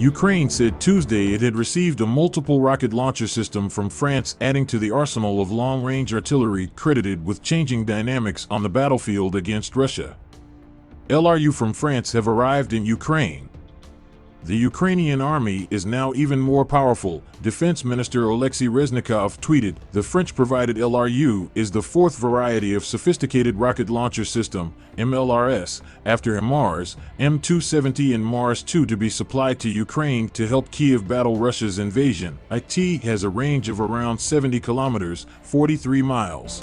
Ukraine said Tuesday it had received a multiple rocket launcher system from France, adding to the arsenal of long-range artillery credited with changing dynamics on the battlefield against Russia. LRU from France have arrived in Ukraine. The Ukrainian army is now even more powerful, Defense Minister Oleksiy Reznikov tweeted. The French-provided LRU is the fourth variety of sophisticated rocket launcher system, MLRS, after himars, M270 and Mars-2 to be supplied to Ukraine to help Kyiv battle Russia's invasion. It has a range of around 70 kilometers, 43 miles.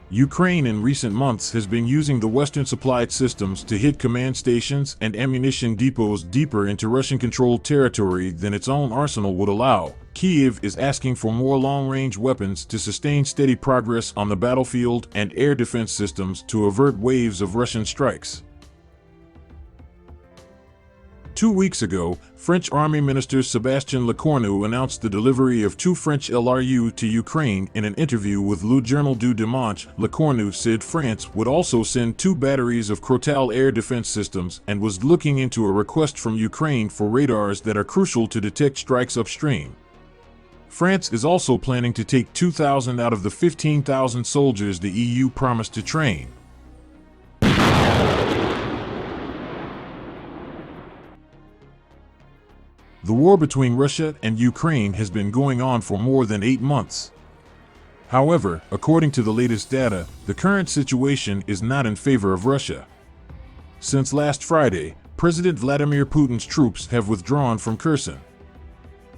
Ukraine in recent months has been using the Western-supplied systems to hit command stations and ammunition depots deeper into Russian-controlled territory than its own arsenal would allow. Kyiv is asking for more long-range weapons to sustain steady progress on the battlefield and air defense systems to avert waves of Russian strikes. 2 weeks ago, French Army Minister Sébastien Lecornu announced the delivery of 2 French LRU to Ukraine. In an interview with Le Journal du Dimanche, Lecornu said France would also send 2 batteries of Crotal air defense systems and was looking into a request from Ukraine for radars that are crucial to detect strikes upstream. France is also planning to take 2,000 out of the 15,000 soldiers the EU promised to train. The war between Russia and Ukraine has been going on for more than 8 months. However, according to the latest data, the current situation is not in favor of Russia. Since last Friday, President Vladimir Putin's troops have withdrawn from Kherson.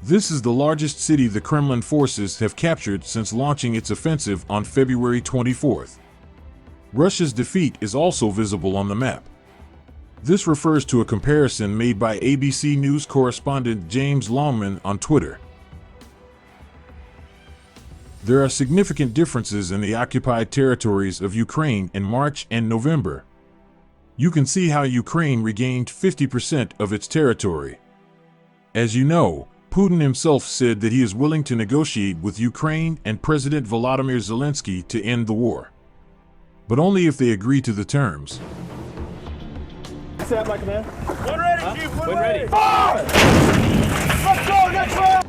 This is the largest city the Kremlin forces have captured since launching its offensive on February 24th. Russia's defeat is also visible on the map. This refers to a comparison made by ABC News correspondent James Longman on Twitter. There are significant differences in the occupied territories of Ukraine in March and November. You can see how Ukraine regained 50% of its territory. As you know, Putin himself said that he is willing to negotiate with Ukraine and President Volodymyr Zelensky to end the war. But only if they agree to the terms. Set, my command. One ready, Chief. One ready. Let's go, next round.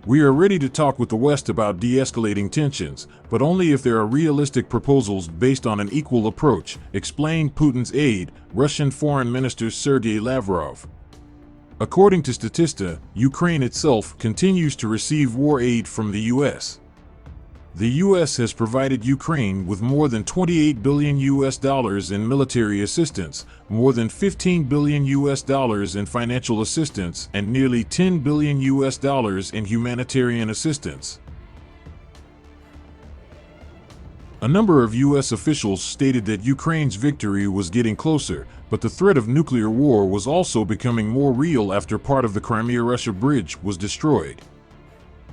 We are ready to talk with the West about de-escalating tensions, but only if there are realistic proposals based on an equal approach, explained Putin's aide, Russian Foreign Minister Sergei Lavrov. According to Statista, Ukraine itself continues to receive war aid from the U.S. The U.S. has provided Ukraine with more than $28 billion in military assistance, more than $15 billion in financial assistance, and nearly $10 billion in humanitarian assistance. A number of U.S. officials stated that Ukraine's victory was getting closer, but the threat of nuclear war was also becoming more real after part of the Crimea-Russia bridge was destroyed.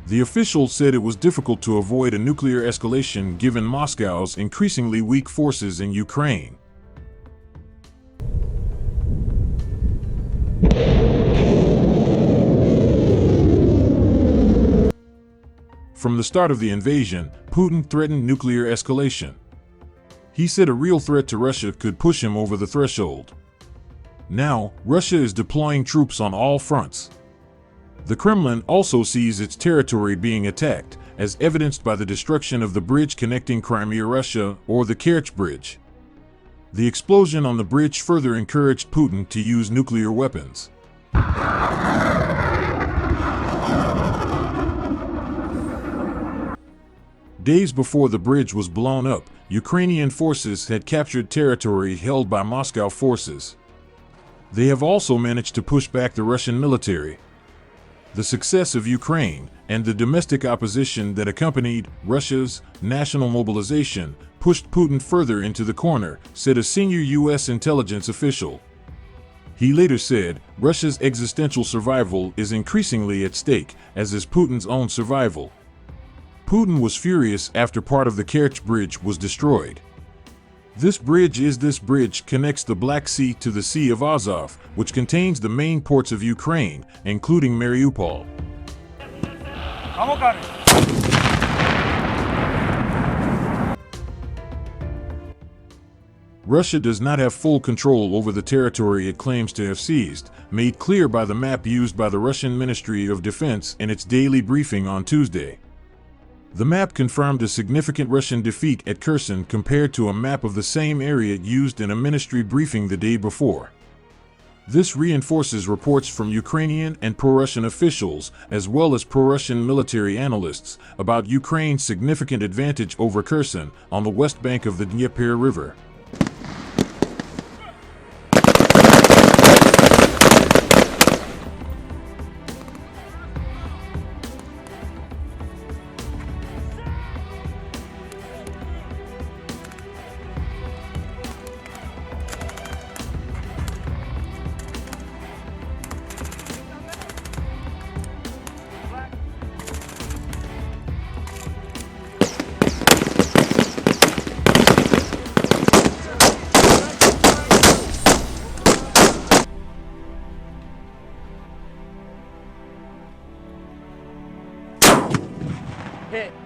The officials said it was difficult to avoid a nuclear escalation given Moscow's increasingly weak forces in Ukraine. From the start of the invasion, Putin threatened nuclear escalation. He said a real threat to Russia could push him over the threshold. Now, Russia is deploying troops on all fronts. The Kremlin also sees its territory being attacked, as evidenced by the destruction of the bridge connecting Crimea-Russia, or the Kerch Bridge. The explosion on the bridge further encouraged Putin to use nuclear weapons. Days before the bridge was blown up, Ukrainian forces had captured territory held by Moscow forces. They have also managed to push back the Russian military. The success of Ukraine and the domestic opposition that accompanied Russia's national mobilization pushed Putin further into the corner, said a senior U.S. intelligence official. He later said, Russia's existential survival is increasingly at stake, as is Putin's own survival. Putin was furious after part of the Kerch Bridge was destroyed. This bridge connects the Black Sea to the Sea of Azov, which contains the main ports of Ukraine, including Mariupol. Russia does not have full control over the territory it claims to have seized, made clear by the map used by the Russian Ministry of Defense in its daily briefing on Tuesday. The map confirmed a significant Russian defeat at Kherson compared to a map of the same area used in a ministry briefing the day before. This reinforces reports from Ukrainian and pro-Russian officials, as well as pro-Russian military analysts, about Ukraine's significant advantage over Kherson on the west bank of the Dnieper River. Hit.